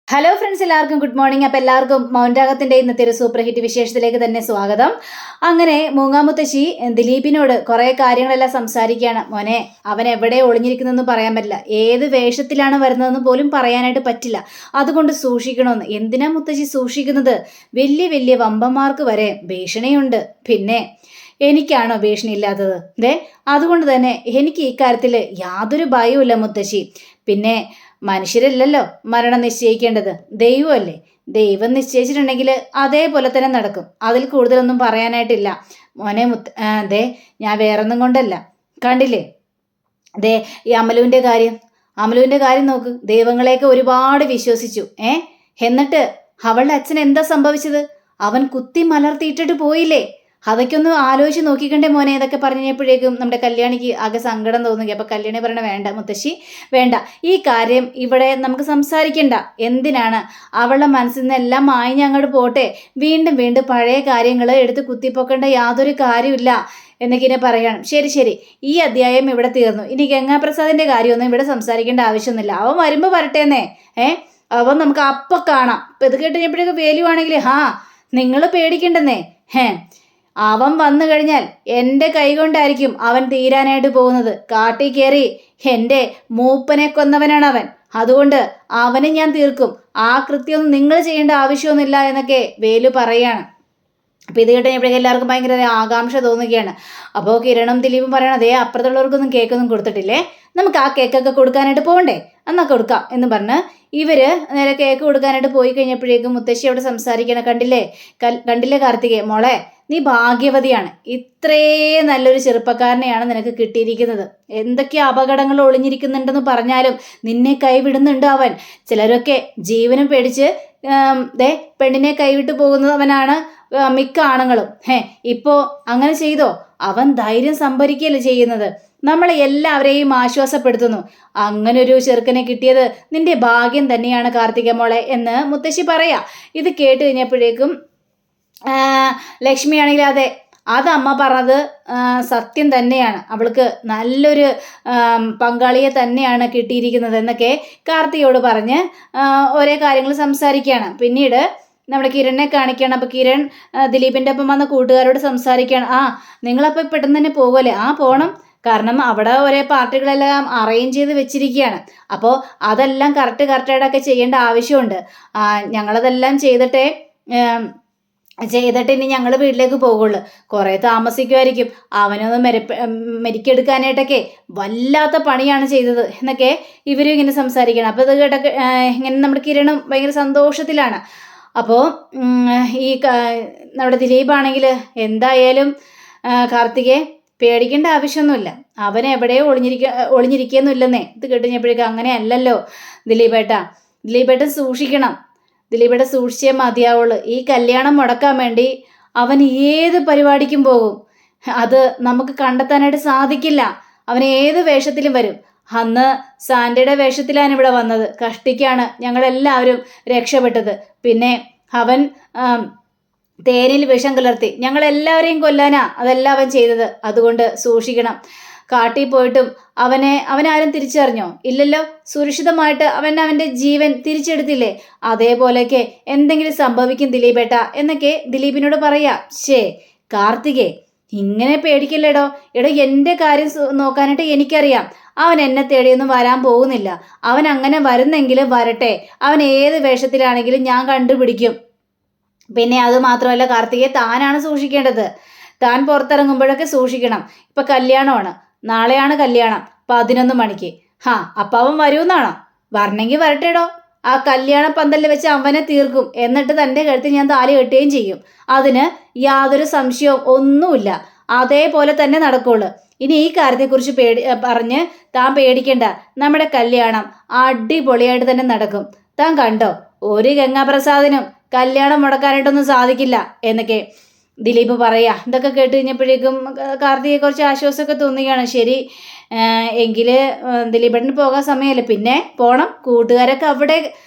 Hello friends, എല്ലാവർക്കും good morning. അപ്പോൾ എല്ലാവർക്കും മൗൻരാഗത്തിൻ്റെ ഇന്നത്തെ ഒരു സൂപ്പർ ഹിറ്റ് വിശേഷത്തിലേക്ക് തന്നെ സ്വാഗതം. അങ്ങനെ മൂങ്ങാമുത്തശ്ശി ദിലീപിനോട് കുറേ കാര്യങ്ങളെല്ലാം സംസാരിക്കുകയാണ്. മോനെ, അവൻ എവിടെ ഒളിഞ്ഞിരിക്കുന്നതെന്ന് പറയാൻ പറ്റില്ല, ഏത് വേഷത്തിലാണ് വരുന്നതെന്ന് പോലും പറയാനായിട്ട് പറ്റില്ല, അതുകൊണ്ട് സൂക്ഷിക്കണമെന്ന്. എന്തിനാ മുത്തശ്ശി സൂക്ഷിക്കുന്നത്? വലിയ വലിയ വമ്പന്മാർക്ക് വരെ ഭീഷണിയുണ്ട്, പിന്നെ എനിക്കാണോ ഭീഷണി ഇല്ലാത്തത്? അതുകൊണ്ട് തന്നെ എനിക്ക് ഈ കാര്യത്തിൽ യാതൊരു ഭയവുമില്ല മുത്തശ്ശി. പിന്നെ മനുഷ്യരല്ലല്ലോ മരണം നിശ്ചയിക്കേണ്ടത്, ദൈവമല്ലേ. ദൈവം നിശ്ചയിച്ചിട്ടുണ്ടെങ്കിൽ അതേപോലെ തന്നെ നടക്കും, അതിൽ കൂടുതലൊന്നും പറയാനായിട്ടില്ല മോനെ. ഞാൻ വേറൊന്നും കൊണ്ടല്ല, കണ്ടില്ലേ ഈ അമലുവിൻ്റെ കാര്യം നോക്ക്. ദൈവങ്ങളെയൊക്കെ ഒരുപാട് വിശ്വസിച്ചു, എന്നിട്ട് അവളുടെ അച്ഛൻ എന്താ സംഭവിച്ചത്? അവൻ കുത്തി മലർത്തിയിട്ടിട്ട് പോയില്ലേ? അതൊക്കെ ഒന്ന് ആലോചിച്ച് നോക്കിക്കണ്ടേ മോനെ. ഇതൊക്കെ പറഞ്ഞപ്പോഴേക്കും നമ്മുടെ കല്യാണിക്ക് ആകെ സങ്കടം തോന്നുക. അപ്പൊ കല്യാണി പറയണ, വേണ്ട മുത്തശ്ശി വേണ്ട, ഈ കാര്യം ഇവിടെ നമുക്ക് സംസാരിക്കണ്ട. എന്തിനാണ്? അവളുടെ മനസ്സിൽ നിന്നെല്ലാം മാഞ്ഞ് അങ്ങോട്ട് പോട്ടെ. വീണ്ടും വീണ്ടും പഴയ കാര്യങ്ങൾ എടുത്ത് കുത്തിപ്പൊക്കേണ്ട യാതൊരു കാര്യമില്ല എന്നൊക്കെ പറയണം. ശരി, ഈ അധ്യായം ഇവിടെ തീർന്നു. ഇനി ഗംഗാപ്രസാദിന്റെ കാര്യമൊന്നും ഇവിടെ സംസാരിക്കേണ്ട ആവശ്യമൊന്നുമില്ല. അവൻ വരുമ്പോൾ വരട്ടേന്നേ. അവൻ നമുക്ക് അപ്പം കാണാം. ഇപ്പം ഇത് കേട്ടുകഴിഞ്ഞപ്പോഴേക്കും വേലുവാണെങ്കിൽ നിങ്ങൾ പേടിക്കണ്ടെന്നേ. അവൻ വന്നു കഴിഞ്ഞാൽ എൻ്റെ കൈകൊണ്ടായിരിക്കും അവൻ തീരാനായിട്ട് പോകുന്നത്. കാട്ടിൽ കയറി എൻ്റെ മൂപ്പനെ കൊന്നവനാണ് അവൻ, അതുകൊണ്ട് അവനെ ഞാൻ തീർക്കും. ആ കൃത്യമൊന്നും നിങ്ങൾ ചെയ്യേണ്ട ആവശ്യമൊന്നുമില്ല എന്നൊക്കെ വേലു പറയാണ്. അപ്പോൾ ഇത് കേട്ടുകഴിഞ്ഞപ്പോഴേക്കും എല്ലാവർക്കും ഭയങ്കര ആകാംക്ഷ തോന്നുകയാണ്. അപ്പോൾ കിരണും ദിലീപും പറയണം, അതേ അപ്പുറത്തുള്ളവർക്കൊന്നും കേക്കൊന്നും കൊടുത്തിട്ടില്ലേ, നമുക്ക് ആ കേക്കൊക്കെ കൊടുക്കാനായിട്ട് പോകണ്ടേ, എന്നാൽ കൊടുക്കാം എന്ന് പറഞ്ഞ് ഇവര് നേരെ കേക്ക് കൊടുക്കാനായിട്ട് പോയി കഴിഞ്ഞപ്പോഴേക്കും മുത്തശ്ശി അവിടെ സംസാരിക്കണം. കണ്ടില്ലേ കാർത്തികേ മോളെ, നീ ഭാഗ്യവതിയാണ്. ഇത്രേ നല്ലൊരു ചെറുപ്പക്കാരനെയാണ് നിനക്ക് കിട്ടിയിരിക്കുന്നത്. എന്തൊക്കെ അപകടങ്ങൾ ഒളിഞ്ഞിരിക്കുന്നുണ്ടെന്ന് പറഞ്ഞാലും നിന്നെ കൈവിടുന്നുണ്ട് അവൻ. ചിലരൊക്കെ ജീവനും പേടിച്ച് പെണ്ണിനെ കൈവിട്ടു പോകുന്നവനാണ് മിക്ക ആണുങ്ങളും. ഇപ്പോ അങ്ങനെ ചെയ്തോ? അവൻ ധൈര്യം സംഭരിക്കുകയല്ലേ ചെയ്യുന്നത്. നമ്മളെ എല്ലാവരെയും ആശ്വാസപ്പെടുത്തുന്നു. അങ്ങനൊരു ചെറുക്കനെ കിട്ടിയത് നിന്റെ ഭാഗ്യം തന്നെയാണ് കാർത്തിക മോളെ എന്ന് മുത്തശ്ശി പറയാ. ഇത് കേട്ട് കഴിഞ്ഞപ്പോഴേക്കും ലക്ഷ്മിയാണെങ്കിൽ അത് അമ്മ പറഞ്ഞത് സത്യം തന്നെയാണ്, അവൾക്ക് നല്ലൊരു പങ്കാളിയെ തന്നെയാണ് കിട്ടിയിരിക്കുന്നത് എന്നൊക്കെ കാർത്തികയോട് പറഞ്ഞ് ഓരോ കാര്യങ്ങൾ സംസാരിക്കുകയാണ്. പിന്നീട് നമ്മുടെ കിരണിനെ കാണിക്കുകയാണ്. അപ്പോൾ കിരൺ ദിലീപിൻ്റെ ഒപ്പം വന്ന കൂട്ടുകാരോട് സംസാരിക്കുകയാണ്. നിങ്ങളപ്പോൾ പെട്ടെന്ന് തന്നെ പോകുമല്ലേ? പോകണം, കാരണം അവിടെ ഒരേ പാർട്ടികളെല്ലാം അറേഞ്ച് ചെയ്ത് വെച്ചിരിക്കുകയാണ്. അപ്പോൾ അതെല്ലാം കറക്റ്റായിട്ടൊക്കെ ചെയ്യേണ്ട ആവശ്യമുണ്ട്. ഞങ്ങളതെല്ലാം ചെയ്തിട്ട് ഇനി ഞങ്ങൾ വീട്ടിലേക്ക് പോകുള്ളൂ. കുറേ താമസിക്കുമായിരിക്കും. അവനൊന്ന് മെരുക്കെടുക്കാനായിട്ടൊക്കെ വല്ലാത്ത പണിയാണ് ചെയ്തത് എന്നൊക്കെ ഇവരും ഇങ്ങനെ സംസാരിക്കണം. അപ്പോൾ ഇത് കേട്ടൊക്കെ ഇങ്ങനെ നമ്മുടെ കിരണും ഭയങ്കര സന്തോഷത്തിലാണ്. അപ്പോൾ ഈ നമ്മുടെ ദിലീപാണെങ്കിൽ എന്തായാലും കാർത്തികയെ പേടിക്കേണ്ട ആവശ്യമൊന്നുമില്ല, അവൻ എവിടെയോ ഒളിഞ്ഞിരിക്കുന്നില്ലെന്നേ. ഇത് കേട്ടുകഴിഞ്ഞപ്പോഴേക്കും അങ്ങനെ അല്ലല്ലോ ദിലീപേട്ടൻ സൂക്ഷിക്കണം. ദിലീപേട്ടൻ സൂക്ഷിച്ചേ മതിയാവുള്ളൂ. ഈ കല്യാണം മുടക്കാൻ വേണ്ടി അവൻ ഏത് പരിപാടിക്കും പോകും. അത് നമുക്ക് കണ്ടെത്താനായിട്ട് സാധിക്കില്ല. അവൻ ഏത് വേഷത്തിലും വരും. അന്ന് സാൻഡയുടെ വേഷത്തിലാണ് ഇവിടെ വന്നത്. കഷ്ടിക്കാണ് ഞങ്ങളെല്ലാവരും രക്ഷപ്പെട്ടത്. പിന്നെ അവൻ തേനിൽ വിഷം കലർത്തി ഞങ്ങളെല്ലാവരെയും കൊല്ലാനാ അതെല്ലാം അവൻ ചെയ്തത്. അതുകൊണ്ട് സൂക്ഷിക്കണം. കാട്ടിൽ പോയിട്ടും അവനാരും തിരിച്ചറിഞ്ഞോ? ഇല്ലല്ലോ. സുരക്ഷിതമായിട്ട് അവൻ്റെ ജീവൻ തിരിച്ചെടുത്തില്ലേ? അതേപോലെയൊക്കെ എന്തെങ്കിലും സംഭവിക്കും ദിലീപേട്ട എന്നൊക്കെ ദിലീപിനോട് പറയാ. കാർത്തികേ, ഇങ്ങനെ പേടിക്കില്ലേടോ. എൻ്റെ കാര്യം നോക്കാനായിട്ട് എനിക്കറിയാം. അവൻ എന്നെ തേടിയൊന്നും വരാൻ പോകുന്നില്ല. അവൻ അങ്ങനെ വരുന്നെങ്കിലും വരട്ടെ. അവൻ ഏത് വേഷത്തിലാണെങ്കിലും ഞാൻ കണ്ടുപിടിക്കും. പിന്നെ അത് മാത്രമല്ല കാർത്തികയെ, താനാണ് സൂക്ഷിക്കേണ്ടത്. താൻ പുറത്തിറങ്ങുമ്പോഴൊക്കെ സൂക്ഷിക്കണം. ഇപ്പം കല്യാണമാണ്, നാളെയാണ് കല്യാണം 11 മണിക്ക്. അപ്പം അവൻ വരുമെന്നാണോ? വരണമെങ്കിൽ വരട്ടേടോ. ആ കല്യാണ പന്തലിൽ വെച്ച് അവനെ തീർക്കും. എന്നിട്ട് തൻ്റെ കഴുത്തിൽ ഞാൻ താലി കെട്ടുകയും ചെയ്യും. അതിന് യാതൊരു സംശയവും ഒന്നുമില്ല. അതേപോലെ തന്നെ നടക്കുള്ളൂ. ഇനി ഈ കാര്യത്തെക്കുറിച്ച് പറഞ്ഞ് താൻ പേടിക്കണ്ട. നമ്മുടെ കല്യാണം അടിപൊളിയായിട്ട് തന്നെ നടക്കും. താൻ കണ്ടോ, ഒരു ഗംഗാപ്രസാദിനും കല്യാണം മുടക്കാനായിട്ടൊന്നും സാധിക്കില്ല എന്നൊക്കെ ദിലീപ് പറയാ. ഇതൊക്കെ കേട്ട് കഴിഞ്ഞപ്പോഴേക്കും കാർത്തികയെ കുറച്ച് ആശ്വാസമൊക്കെ തോന്നുകയാണ്. ശരി, എങ്കിൽ ദിലീപേട്ടന് പോകാൻ സമയമല്ലേ, പിന്നെ പോണം. കൂട്ടുകാരൊക്കെ അവിടെ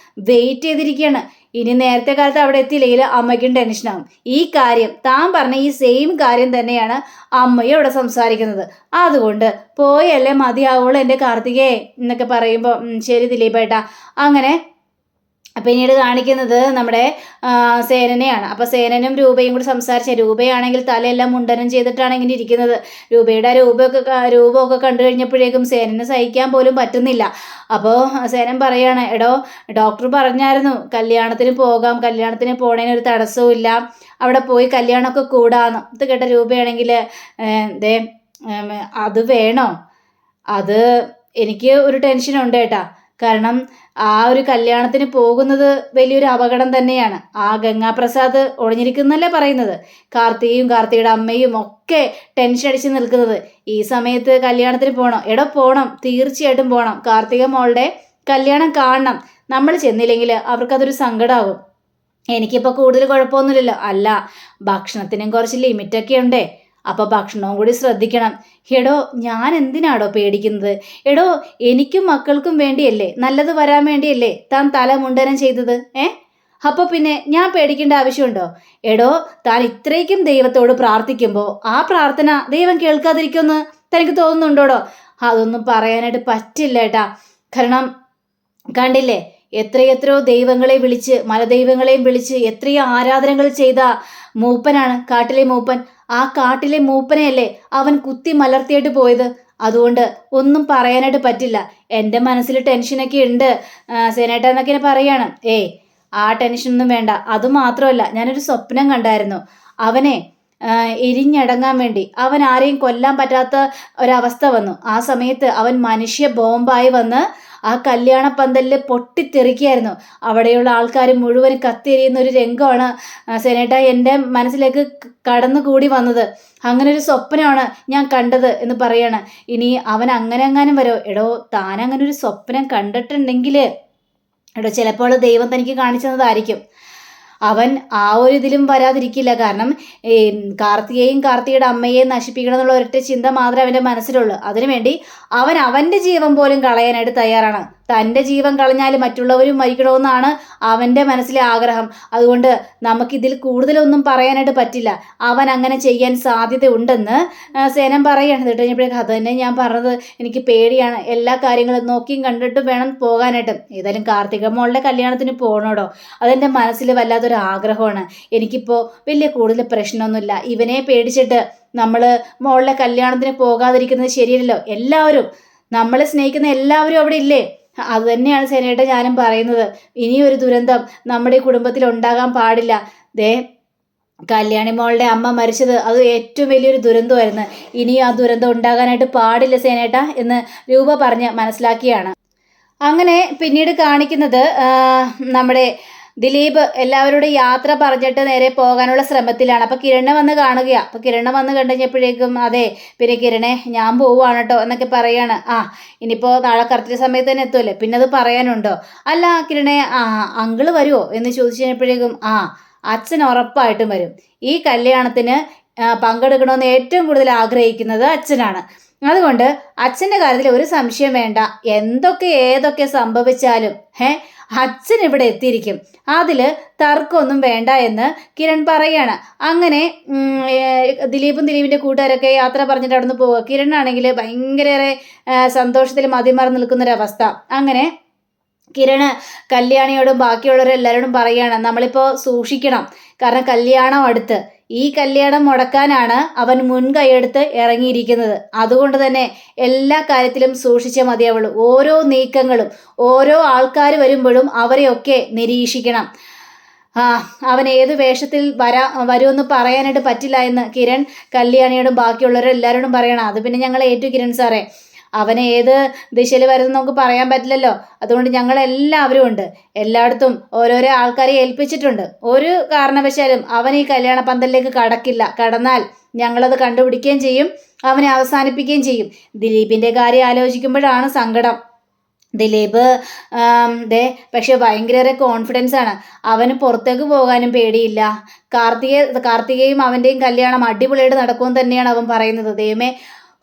വെയിറ്റ് ചെയ്തിരിക്കുകയാണ്. ഇനി നേരത്തെ കാലത്ത് അവിടെ എത്തിയില്ലെങ്കിൽ അമ്മയ്ക്കും ടെൻഷനാവും. ഈ കാര്യം താൻ പറഞ്ഞ ഈ സെയിം കാര്യം തന്നെയാണ് അമ്മയും അവിടെ സംസാരിക്കുന്നത്. അതുകൊണ്ട് പോയല്ലേ മതിയാവുള്ളൂ എൻ്റെ കാർത്തികയെ എന്നൊക്കെ പറയുമ്പോൾ ശരി ദിലീപേട്ടാ. അങ്ങനെ പിന്നീട് കാണിക്കുന്നത് നമ്മുടെ സേനനെയാണ്. അപ്പോൾ സേനനും രൂപയും കൂടി സംസാരിച്ച, രൂപയാണെങ്കിൽ തലയെല്ലാം മുണ്ടനം ചെയ്തിട്ടാണ് ഇങ്ങനെ ഇരിക്കുന്നത്. രൂപയുടെ രൂപമൊക്കെ കണ്ടു കഴിഞ്ഞപ്പോഴേക്കും സേനന് സഹിക്കാൻ പോലും പറ്റുന്നില്ല. അപ്പോൾ സേനൻ പറയാണ്, എടോ ഡോക്ടർ പറഞ്ഞായിരുന്നു കല്യാണത്തിന് പോകാം, കല്യാണത്തിന് പോണേന് ഒരു തടസ്സവും ഇല്ല, അവിടെ പോയി കല്യാണമൊക്കെ കൂടാന്ന്. ഇത് കേട്ട രൂപയാണെങ്കിൽ ദേ അത് വേണോ, അത് എനിക്ക് ഒരു ടെൻഷനുണ്ട് ഏട്ടാ. കാരണം ആ ഒരു കല്യാണത്തിന് പോകുന്നത് വലിയൊരു അപകടം തന്നെയാണ്. ആ ഗംഗാപ്രസാദ് ഒളിഞ്ഞിരിക്കുന്നല്ലേ പറയുന്നത്. കാർത്തികയുടെ അമ്മയും ഒക്കെ ടെൻഷൻ അടിച്ച് നിൽക്കുന്നത്. ഈ സമയത്ത് കല്യാണത്തിന് പോകണം. എടോ പോകണം, തീർച്ചയായിട്ടും പോകണം. കാർത്തിക മോളുടെ കല്യാണം കാണണം. നമ്മൾ ചെന്നില്ലെങ്കിൽ അവർക്കതൊരു സങ്കടമാകും. എനിക്കിപ്പോൾ കൂടുതൽ കുഴപ്പമൊന്നുമില്ലല്ലോ. അല്ല, ഭക്ഷണത്തിനും കുറച്ച് ലിമിറ്റൊക്കെ ഉണ്ടേ, അപ്പോൾ ഭക്ഷണവും കൂടി ശ്രദ്ധിക്കണം. എടോ ഞാൻ എന്തിനാടോ പേടിക്കുന്നത്? എടോ എനിക്കും മക്കൾക്കും വേണ്ടിയല്ലേ, നല്ലത് വരാൻ വേണ്ടിയല്ലേ താൻ തല മുണ്ടനം ചെയ്തത്? അപ്പോൾ പിന്നെ ഞാൻ പേടിക്കേണ്ട ആവശ്യമുണ്ടോ? എടോ താൻ ഇത്രയ്ക്കും ദൈവത്തോട് പ്രാർത്ഥിക്കുമ്പോൾ ആ പ്രാർത്ഥന ദൈവം കേൾക്കാതിരിക്കുമെന്ന് തനിക്ക് തോന്നുന്നുണ്ടോടോ? അതൊന്നും പറയാനായിട്ട് പറ്റില്ല ഏട്ടാ. കാരണം കണ്ടില്ലേ, എത്രയെത്രയോ ദൈവങ്ങളെ വിളിച്ച്, മലദൈവങ്ങളെയും വിളിച്ച് എത്രയോ ആരാധനകൾ ചെയ്ത മൂപ്പനാണ് കാട്ടിലെ മൂപ്പൻ. ആ കാട്ടിലെ മൂപ്പനെയല്ലേ അവൻ കുത്തി മലർത്തിയിട്ട് പോയത്. അതുകൊണ്ട് ഒന്നും പറയാനായിട്ട് പറ്റില്ല. എൻ്റെ മനസ്സിൽ ടെൻഷനൊക്കെ ഉണ്ട് സേനേട്ട എന്നൊക്കെ പറയാണ്. ആ ടെൻഷനൊന്നും വേണ്ട. അതുമാത്രമല്ല, ഞാനൊരു സ്വപ്നം കണ്ടായിരുന്നു. അവനെ എരിഞ്ഞടങ്ങാൻ വേണ്ടി അവൻ ആരെയും കൊല്ലാൻ പറ്റാത്ത ഒരവസ്ഥ വന്നു. ആ സമയത്ത് അവൻ മനുഷ്യ ബോംബായി വന്ന് ആ കല്യാണ പന്തലിൽ പൊട്ടിത്തെറിക്കുകയായിരുന്നു. അവിടെയുള്ള ആൾക്കാർ മുഴുവൻ കത്തിയെരിയുന്ന ഒരു രംഗമാണ് സേനേട്ട എൻ്റെ മനസ്സിലേക്ക് കടന്നുകൂടി വന്നത്. അങ്ങനെ ഒരു സ്വപ്നമാണ് ഞാൻ കണ്ടത് എന്ന് പറയാണ്. ഇനി അവൻ അങ്ങനെ എങ്ങാനും വരോ? എടോ താൻ അങ്ങനെ ഒരു സ്വപ്നം കണ്ടിട്ടുണ്ടെങ്കിൽ എടോ ചിലപ്പോൾ ദൈവം തനിക്ക് കാണിച്ചു തന്നതായിരിക്കും. അവൻ ആ ഒരു ഇതിലും വരാതിരിക്കില്ല. കാരണം കാർത്തികയുടെ അമ്മയെയും നശിപ്പിക്കണം എന്നുള്ള ഒരൊറ്റ ചിന്ത മാത്രമേ അവൻ്റെ മനസ്സിലുള്ളൂ. അതിനുവേണ്ടി അവൻ അവൻ്റെ ജീവൻ പോലും കളയാനായിട്ട് തയ്യാറാണ്. തൻ്റെ ജീവൻ കളഞ്ഞാൽ മറ്റുള്ളവരും മരിക്കണമെന്നാണ് അവൻ്റെ മനസ്സിലെ ആഗ്രഹം. അതുകൊണ്ട് നമുക്കിതിൽ കൂടുതലൊന്നും പറയാനായിട്ട് പറ്റില്ല. അവൻ അങ്ങനെ ചെയ്യാൻ സാധ്യതയുണ്ടെന്ന് സേനൻ പറയുകയാണ്. എന്നിട്ട് കഴിഞ്ഞപ്പോഴേക്കും അത് തന്നെ ഞാൻ പറഞ്ഞത്, എനിക്ക് പേടിയാണ്. എല്ലാ കാര്യങ്ങളും നോക്കിയും കണ്ടിട്ടും വേണം പോകാനായിട്ട്. ഏതായാലും കാർത്തിക മോളുടെ കല്യാണത്തിന് പോകണോടോ, അതെൻ്റെ മനസ്സിൽ വല്ലാത്തൊരു ആഗ്രഹമാണ്. എനിക്കിപ്പോൾ വലിയ കൂടുതൽ പ്രശ്നമൊന്നുമില്ല. ഇവനെ പേടിച്ചിട്ട് നമ്മൾ മോളുടെ കല്യാണത്തിന് പോകാതിരിക്കുന്നത് ശരിയല്ലല്ലോ. എല്ലാവരും, നമ്മളെ സ്നേഹിക്കുന്ന എല്ലാവരും അവിടെ ഇല്ലേ? അത് തന്നെയാണ് സേനേട്ട ഞാനും പറയുന്നത്. ഇനിയൊരു ദുരന്തം നമ്മുടെ കുടുംബത്തിൽ ഉണ്ടാകാൻ പാടില്ല. കല്യാണി മോളുടെ അമ്മ മരിച്ചത് അത് ഏറ്റവും വലിയൊരു ദുരന്തമായിരുന്നു. ഇനി ആ ദുരന്തം ഉണ്ടാകാനായിട്ട് പാടില്ല സേനേട്ട എന്ന് രൂപ പറഞ്ഞ് മനസ്സിലാക്കിയാണ്. അങ്ങനെ പിന്നീട് കാണിക്കുന്നത് നമ്മുടെ ദിലീപ് എല്ലാവരോടും യാത്ര പറഞ്ഞിട്ട് നേരെ പോകാനുള്ള ശ്രമത്തിലാണ്. അപ്പോൾ കിരണ് വന്ന് കാണുകയാണ്. അപ്പോൾ കിരണ് വന്ന് കണ്ടുകഴിഞ്ഞപ്പോഴേക്കും അതെ പിന്നെ കിരണേ ഞാൻ പോവുകയാണ് കേട്ടോ എന്നൊക്കെ പറയാണ്. ഇനിയിപ്പോൾ നാളെ കറക്റ്റ് സമയത്ത് തന്നെ എത്തുമല്ലേ, പിന്നെ അത് പറയാനുണ്ടോ? അല്ല കിരണേ അങ്കിള് വരുമോ എന്ന് ചോദിച്ചു കഴിഞ്ഞപ്പോഴേക്കും അച്ഛൻ ഉറപ്പായിട്ടും വരും. ഈ കല്യാണത്തിന് പങ്കെടുക്കണമെന്ന് ഏറ്റവും കൂടുതൽ ആഗ്രഹിക്കുന്നത് അച്ഛനാണ്. അതുകൊണ്ട് അച്ഛൻ്റെ കാര്യത്തിൽ ഒരു സംശയം വേണ്ട. ഏതൊക്കെ സംഭവിച്ചാലും അച്ഛൻ ഇവിടെ എത്തിയിരിക്കും. അതിൽ തർക്കമൊന്നും വേണ്ട എന്ന് കിരൺ പറയാണ്. അങ്ങനെ ദിലീപിൻ്റെ കൂട്ടുകാരൊക്കെ യാത്ര പറഞ്ഞിട്ട് അവിടെ നിന്ന് പോവുക. കിരണാണെങ്കിൽ ഭയങ്കര സന്തോഷത്തിൽ മതിമറന്ന് നിൽക്കുന്നൊരവസ്ഥ. അങ്ങനെ കിരണ് കല്യാണിയോടും ബാക്കിയുള്ളവരെല്ലാവരോടും പറയുകയാണ്, നമ്മളിപ്പോൾ സൂക്ഷിക്കണം. കാരണം കല്യാണം അടുത്ത്, ഈ കല്യാണം മുടക്കാനാണ് അവൻ മുൻകൈയെടുത്ത് ഇറങ്ങിയിരിക്കുന്നത്. അതുകൊണ്ട് തന്നെ എല്ലാ കാര്യത്തിലും സൂക്ഷിച്ചേ മതിയാവുള്ളൂ. ഓരോ നീക്കങ്ങളും ഓരോ ആൾക്കാർ വരുമ്പോഴും അവരെയൊക്കെ നിരീക്ഷിക്കണം. അവൻ ഏത് വേഷത്തിൽ വരുമെന്ന് പറയാനായിട്ട് പറ്റില്ല എന്ന് കിരൺ കല്യാണിയോടും ബാക്കിയുള്ളവരെല്ലാവരോടും പറയണം. അത് പിന്നെ ഞങ്ങൾ ഏറ്റു കിരൺ സാറേ. അവനെ ഏത് ദിശയിൽ വരുന്നത് നമുക്ക് പറയാൻ പറ്റില്ലല്ലോ. അതുകൊണ്ട് ഞങ്ങളെല്ലാവരും ഉണ്ട്, എല്ലായിടത്തും ഓരോരോ ആൾക്കാരെ ഏൽപ്പിച്ചിട്ടുണ്ട്. ഒരു കാരണവശാലും അവൻ ഈ കല്യാണ പന്തലിലേക്ക് കടക്കില്ല. കടന്നാൽ ഞങ്ങളത് കണ്ടുപിടിക്കുകയും ചെയ്യും, അവനെ അവസാനിപ്പിക്കുകയും ചെയ്യും. ദിലീപിൻ്റെ കാര്യം ആലോചിക്കുമ്പോഴാണ് സങ്കടം. ദിലീപ് പക്ഷെ ഭയങ്കര കോൺഫിഡൻസ് ആണ്. അവന് പുറത്തേക്ക് പോകാനും പേടിയില്ല. കാർത്തികയും അവൻ്റെയും കല്യാണം അടിപൊളിയായിട്ട് നടക്കുമെന്ന് തന്നെയാണ് അവൻ പറയുന്നത്. ദൈവമേ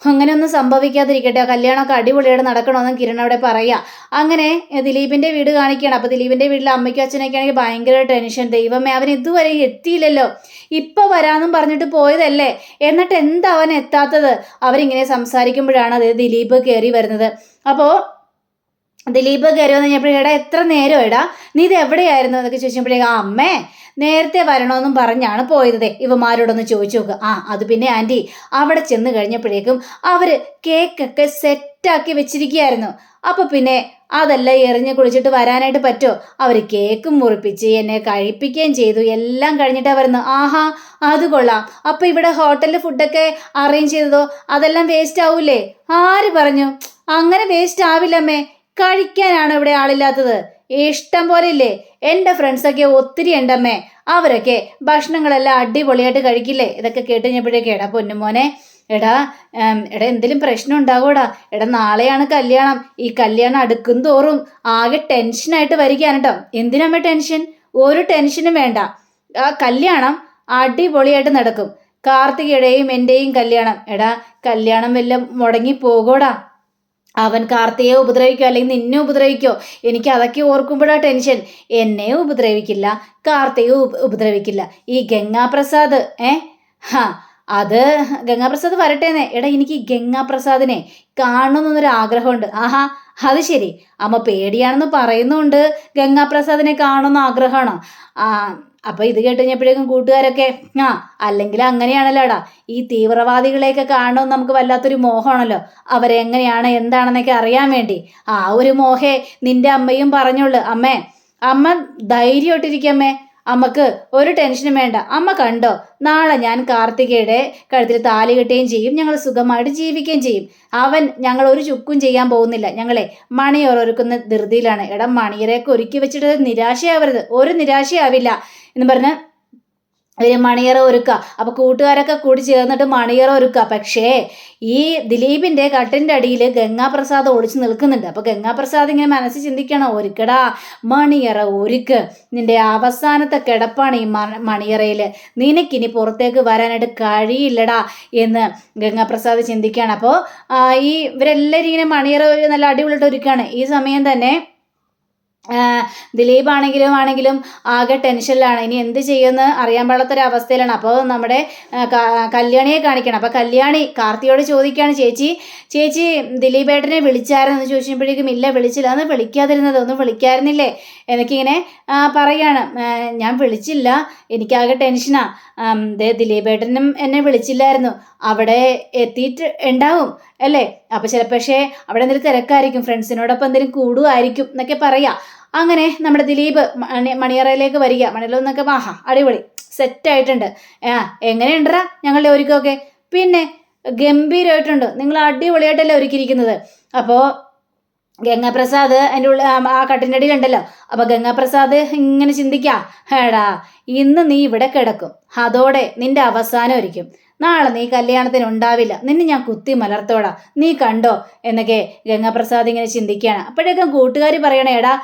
അങ്ങനെയൊന്നും സംഭവിക്കാതിരിക്കട്ടെ, കല്യാണമൊക്കെ അടിപൊളിയായിട്ട് നടക്കണമെന്നും കിരൺ അവിടെ പറയുക. അങ്ങനെ ദിലീപിൻ്റെ വീട് കാണിക്കുകയാണ്. അപ്പോൾ ദിലീപിൻ്റെ വീട്ടിൽ അമ്മയ്ക്കും അച്ഛനൊക്കെ ആണെങ്കിൽ ഭയങ്കര ടെൻഷൻ. ദൈവമേ അവൻ ഇതുവരെ എത്തിയില്ലല്ലോ, ഇപ്പം വരാമെന്നും പറഞ്ഞിട്ട് പോയതല്ലേ, എന്നിട്ട് എന്താ അവൻ എത്താത്തത്? അവരിങ്ങനെ സംസാരിക്കുമ്പോഴാണ് അത് ദിലീപ് കയറി വരുന്നത്. അപ്പോൾ ദിലീപ് കയറി വന്ന് കഴിഞ്ഞപ്പോഴേ എടാ എത്ര നേരം എടാ നീ ഇത് എവിടെയായിരുന്നു എന്നൊക്കെ ചോദിച്ചപ്പോഴേ അമ്മേ നേരത്തെ വരണമെന്നും പറഞ്ഞാണ് പോയത് ഇവന്മാരോടൊന്ന് ചോദിച്ചു നോക്കുക. അത് പിന്നെ ആൻറ്റി അവിടെ ചെന്ന് കഴിഞ്ഞപ്പോഴേക്കും അവർ കേക്കൊക്കെ സെറ്റാക്കി വെച്ചിരിക്കുകയായിരുന്നു. അപ്പോൾ പിന്നെ അതെല്ലാം എറിഞ്ഞ് കുളിച്ചിട്ട് വരാനായിട്ട് പറ്റുമോ? അവർ കേക്കും മുറിപ്പിച്ച് എന്നെ കഴിപ്പിക്കുകയും ചെയ്തു. എല്ലാം കഴിഞ്ഞിട്ടാണ് വരുന്നത്. ആഹാ അത് കൊള്ളാം. അപ്പോൾ ഇവിടെ ഹോട്ടലിൽ ഫുഡൊക്കെ അറേഞ്ച് ചെയ്തതോ അതെല്ലാം വേസ്റ്റ് ആവൂലേ? ആര് പറഞ്ഞു? അങ്ങനെ വേസ്റ്റ് ആവില്ലമ്മേ. കഴിക്കാനാണ് ഇവിടെ ആളില്ലാത്തത്. ഇഷ്ടം പോലെ ഇല്ലേ? എൻ്റെ ഫ്രണ്ട്സൊക്കെ ഒത്തിരി ഉണ്ടമ്മേ. അവരൊക്കെ ഭക്ഷണങ്ങളെല്ലാം അടിപൊളിയായിട്ട് കഴിക്കില്ലേ? ഇതൊക്കെ കേട്ട് കഴിഞ്ഞപ്പോഴേക്കും എടാ പൊന്നുമോനെ എടാ എന്തെങ്കിലും പ്രശ്നം ഉണ്ടാകൂടാ. എടാ നാളെയാണ് കല്യാണം. ഈ കല്യാണം അടുക്കും തോറും ആകെ ടെൻഷനായിട്ട് വരികയാണ് കേട്ടോ. എന്തിനമ്മേ ടെൻഷൻ? ഒരു ടെൻഷനും വേണ്ട. ആ കല്യാണം അടിപൊളിയായിട്ട് നടക്കും. കാർത്തികയുടെയും എൻ്റെയും കല്യാണം. എടാ കല്യാണം വല്ലതും മുടങ്ങി പോകൂടാ. അവൻ കാർത്തിയെ ഉപദ്രവിക്കോ അല്ലെങ്കിൽ നിന്നെ ഉപദ്രവിക്കോ? എനിക്ക് അതൊക്കെ ഓർക്കുമ്പോഴാണ് ടെൻഷൻ. എന്നെ ഉപദ്രവിക്കില്ല, കാർത്തിയെ ഉപദ്രവിക്കില്ല. ഈ ഗംഗാപ്രസാദ് അത് ഗംഗാപ്രസാദ് വരട്ടേന്നേ. എടാ എനിക്ക് ഗംഗാപ്രസാദിനെ കാണണമെന്നൊരു ആഗ്രഹമുണ്ട്. ആഹാ അത് ശരി. അമ്മ പേടിയാണെന്ന് പറയുന്നുണ്ട്, ഗംഗാപ്രസാദിനെ കാണണമെന്ന് ആഗ്രഹമാണോ? അപ്പോൾ ഇത് കേട്ട് കഴിഞ്ഞപ്പോഴേക്കും കൂട്ടുകാരൊക്കെ അല്ലെങ്കിൽ അങ്ങനെയാണല്ലോടാ, ഈ തീവ്രവാദികളെയൊക്കെ കാണണമെന്ന് നമുക്ക് വല്ലാത്തൊരു മോഹമാണല്ലോ. അവരെങ്ങനെയാണ് എന്താണെന്നൊക്കെ അറിയാൻ വേണ്ടി. ഒരു മോഹേ നിന്റെ അമ്മയും പറഞ്ഞോളൂ. അമ്മ ധൈര്യമായിട്ടിരിക്കമ്മേ. അമ്മക്ക് ഒരു ടെൻഷനും വേണ്ട. അമ്മ കണ്ടോ, നാളെ ഞാൻ കാർത്തികയുടെ കഴുത്തിൽ താലി കെട്ടുകയും ചെയ്യും. ഞങ്ങൾ സുഖമായിട്ട് ജീവിക്കുകയും ചെയ്യും. അവൻ ഞങ്ങൾ ഒരു ചുക്കും ചെയ്യാൻ പോകുന്നില്ല. ഞങ്ങളെ മണിയറ ഒരുക്കുന്ന ധൃതിയിലാണ്. എടാ മണിയറയൊക്കെ ഒരുക്കി വെച്ചിട്ട് നിരാശയാവരുത്. ഒരു നിരാശയാവില്ല എന്ന് പറഞ്ഞ് മണിയറ ഒരുക്കുക. അപ്പോൾ കൂട്ടുകാരൊക്കെ കൂടി ചേർന്നിട്ട് മണിയറ ഒരുക്കുക. പക്ഷേ ഈ ദിലീപിൻ്റെ കട്ടിൻ്റെ അടിയിൽ ഗംഗാപ്രസാദ് ഒളിച്ച് നിൽക്കുന്നുണ്ട്. അപ്പോൾ ഗംഗാപ്രസാദ് ഇങ്ങനെ മനസ്സിൽ ചിന്തിക്കണം, ഒരുക്കടാ മണിയറ ഒരുക്ക്. നിന്റെ അവസാനത്തെ കിടപ്പാണ് ഈ മണിയറയിൽ. നിനക്കിനി പുറത്തേക്ക് വരാനായിട്ട് കഴിയില്ലടാ എന്ന് ഗംഗാപ്രസാദ് ചിന്തിക്കുകയാണ്. അപ്പോൾ ഇവരെല്ലാവരും ഇങ്ങനെ മണിയറ നല്ല അടിപൊളിയായിട്ട് ഒരുക്കുകയാണ്. ഈ സമയം തന്നെ ദിലീപ് ആണെങ്കിലും ആകെ ടെൻഷനിലാണ്. ഇനി എന്ത് ചെയ്യുമെന്ന് അറിയാൻ പാടാത്തൊരവസ്ഥയിലാണ്. അപ്പോൾ നമ്മുടെ കല്യാണിയെ കാണിക്കണം. അപ്പോൾ കല്യാണി കാർത്തിയോട് ചോദിക്കുകയാണ്, ചേച്ചി ദിലീപേട്ടനെ വിളിച്ചായിരുന്നു എന്ന് ചോദിച്ചപ്പോഴേക്കും ഇല്ല വിളിച്ചില്ല. അന്ന് വിളിക്കാതിരുന്നത്, ഒന്നും വിളിക്കായിരുന്നില്ലേ എനിക്കിങ്ങനെ പറയുകയാണ്. ഞാൻ വിളിച്ചില്ല, എനിക്കാകെ ടെൻഷനാണ്. ദിലീപേട്ടനും എന്നെ വിളിച്ചില്ലായിരുന്നു. അവിടെ എത്തിയിട്ട് ഉണ്ടാവും അല്ലേ? അപ്പോൾ പക്ഷേ അവിടെ എന്തെങ്കിലും തിരക്കായിരിക്കും, ഫ്രണ്ട്സിനോടൊപ്പം എന്തെങ്കിലും കൂടുമായിരിക്കും എന്നൊക്കെ പറയാം. അങ്ങനെ നമ്മുടെ ദിലീപ് മണിയറയിലേക്ക് വരിക. മണിയറന്നൊക്കെ അടിപൊളി സെറ്റായിട്ടുണ്ട്. എങ്ങനെയുണ്ടടാ ഞങ്ങളുടെ ഒരുക്കമൊക്കെ? പിന്നെ ഗംഭീരമായിട്ടുണ്ട്. നിങ്ങൾ അടിപൊളിയായിട്ടല്ലേ ഒരുക്കിയിരിക്കുന്നത്. അപ്പോൾ ഗംഗാപ്രസാദ് അതിൻ്റെ ഉള്ളിൽ ആ കട്ടിൻ്റെ അടിയിലുണ്ടല്ലോ. അപ്പോൾ ഗംഗാപ്രസാദ് ഇങ്ങനെ ചിന്തിക്കാം, എടാ ഇന്ന് നീ ഇവിടെ കിടക്കും, അതോടെ നിന്റെ അവസാനം ഒരിക്കും. നാളെ നീ കല്യാണത്തിന് ഉണ്ടാവില്ല, നിന്നെ ഞാൻ കുത്തി മലർത്തോടാ, നീ കണ്ടോ എന്നൊക്കെ ഗംഗാപ്രസാദ് ഇങ്ങനെ ചിന്തിക്കുകയാണ്. അപ്പോഴേക്കും കൂട്ടുകാർ പറയണേ, എടാ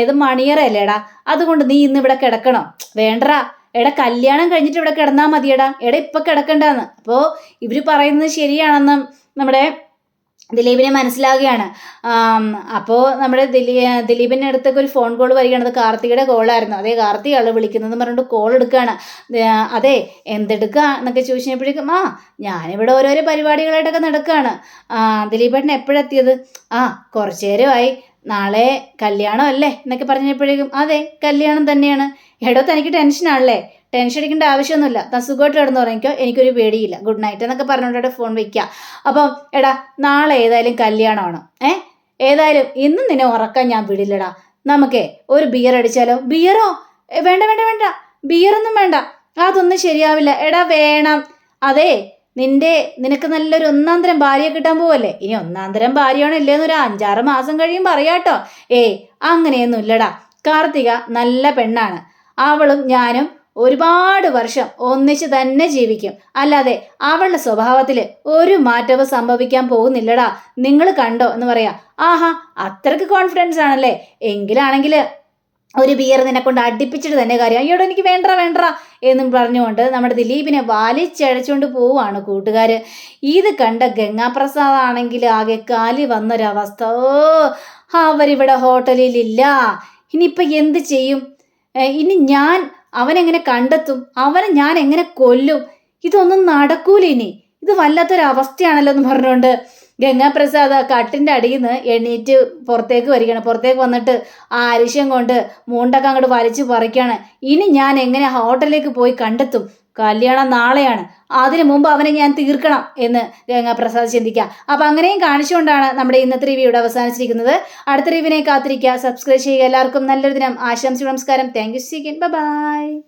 ഇത് മണിയറയല്ലേ എടാ, അതുകൊണ്ട് നീ ഇന്ന് ഇവിടെ കിടക്കണോ? വേണ്ടടാ എടാ, കല്യാണം കഴിഞ്ഞിട്ട് ഇവിടെ കിടന്നാൽ മതിയടാ, എടാ ഇപ്പം കിടക്കണ്ടെന്ന്. അപ്പോൾ ഇവർ പറയുന്നത് ശരിയാണെന്ന് നമ്മുടെ ദിലീപിനെ മനസ്സിലാകുകയാണ്. അപ്പോൾ നമ്മുടെ ദിലീപിൻ്റെ അടുത്തൊക്കെ ഒരു ഫോൺ കോൾ വരികയാണ്. അത് കാർത്തികയുടെ കോളായിരുന്നു. അതേ കാർത്തികയാണ് വിളിക്കുന്നതെന്ന് പറഞ്ഞിട്ട് കോൾ എടുക്കുകയാണ്. അതെ എന്തെടുക്കുക എന്നൊക്കെ ചോദിച്ചപ്പോഴേക്കും ഞാനിവിടെ ഓരോരോ പരിപാടികളായിട്ടൊക്കെ നടക്കുകയാണ്. ദിലീപേട്ടൻ എപ്പോഴെത്തിയത്? കുറച്ചു നേരമായി. നാളെ കല്യാണം അല്ലേ എന്നൊക്കെ പറഞ്ഞപ്പോഴേക്കും അതെ കല്യാണം തന്നെയാണ്. എടോ തനിക്ക് ടെൻഷനാണല്ലേ? ടെൻഷൻ അടിക്കേണ്ട ആവശ്യമൊന്നുമില്ല, താൻ സുഖമായിട്ട് കിടന്നു പറഞ്ഞിക്കോ, എനിക്കൊരു പേടിയില്ല, ഗുഡ് നൈറ്റ് എന്നൊക്കെ പറഞ്ഞുകൊണ്ടിട്ട് ഫോൺ വയ്ക്കുക. അപ്പം എടാ നാളെ ഏതായാലും കല്യാണമാണ്. ഏതായാലും ഇന്നും നിന്നെ ഉറക്കാൻ ഞാൻ വിടില്ലടാ. നമുക്കേ ഒരു ബിയർ അടിച്ചാലോ? ബിയറോ? വേണ്ട വേണ്ട വേണ്ട, ബിയറൊന്നും വേണ്ട, അതൊന്നും ശരിയാവില്ല. എടാ വേണം. അതെ നിനക്ക് നല്ലൊരു ഒന്നാം തരം ഭാര്യയെ കിട്ടാൻ പോവല്ലേ? ഇനി ഒന്നാം തരം ഭാര്യയാണോ ഇല്ലേന്നൊരു 5-6 മാസം കഴിയുമ്പോൾ അറിയാട്ടോ. അങ്ങനെയൊന്നും ഇല്ലടാ. കാർത്തിക നല്ല പെണ്ണാണ്. അവളും ഞാനും ഒരുപാട് വർഷം ഒന്നിച്ച് തന്നെ ജീവിക്കും. അല്ലാതെ അവളുടെ സ്വഭാവത്തിൽ ഒരു മാറ്റവും സംഭവിക്കാൻ പോകുന്നില്ലടാ. നിങ്ങൾ കണ്ടോ എന്ന് പറയാ. അത്രയ്ക്ക് കോൺഫിഡൻസ് ആണല്ലേ? എങ്കിലാണെങ്കിൽ ഒരു ബിയർ നിന്നെ കൊണ്ട് അടുപ്പിച്ചിട്ട് തന്നെ കാര്യം. അയ്യോടെ എനിക്ക് വേണ്ട എന്നും പറഞ്ഞുകൊണ്ട് നമ്മുടെ ദിലീപിനെ വലിച്ചഴച്ചുകൊണ്ട് പോവുകയാണ് കൂട്ടുകാർ. ഇത് കണ്ട ഗംഗാപ്രസാദ് ആണെങ്കിൽ ആകെ കാലി വന്നൊരവസ്ഥ. അവരിവിടെ ഹോട്ടലിലില്ല. ഇനിയിപ്പോൾ എന്ത് ചെയ്യും? ഇനി ഞാൻ അവനെങ്ങനെ കണ്ടെത്തും? അവനെ ഞാൻ എങ്ങനെ കൊല്ലും? ഇതൊന്നും നടക്കൂല. ഇത് വല്ലാത്തൊരവസ്ഥയാണല്ലോ എന്ന് പറഞ്ഞുകൊണ്ട് ഗംഗാപ്രസാദ് ആ കട്ടിൻ്റെ അടിയിൽ നിന്ന് എണീറ്റ് പുറത്തേക്ക് വരികയാണ്. പുറത്തേക്ക് വന്നിട്ട് ആ അരിശം കൊണ്ട് മുണ്ടൊക്കെ അങ്ങോട്ട് വലിച്ചു പറിക്കുകയാണ്. ഇനി ഞാൻ എങ്ങനെ ഹോട്ടലിലേക്ക് പോയി കണ്ടെത്തും? കല്യാണം നാളെയാണ്, അതിനു മുമ്പ് അവനെ ഞാൻ തീർക്കണം എന്ന് ഗംഗാപ്രസാദ് ചിന്തിക്കുക. അപ്പം അങ്ങനെയും കാണിച്ചുകൊണ്ടാണ് നമ്മുടെ ഇന്നത്തെ റിവ്യൂ ഇവിടെ അവസാനിച്ചിരിക്കുന്നത്. അടുത്ത റിവ്യൂവിനെ കാത്തിരിക്കുക, സബ്സ്ക്രൈബ് ചെയ്യുക. എല്ലാവർക്കും നല്ലൊരു ദിനം ആശംസിച്ചു. നമസ്കാരം. Thank you. ബൈ.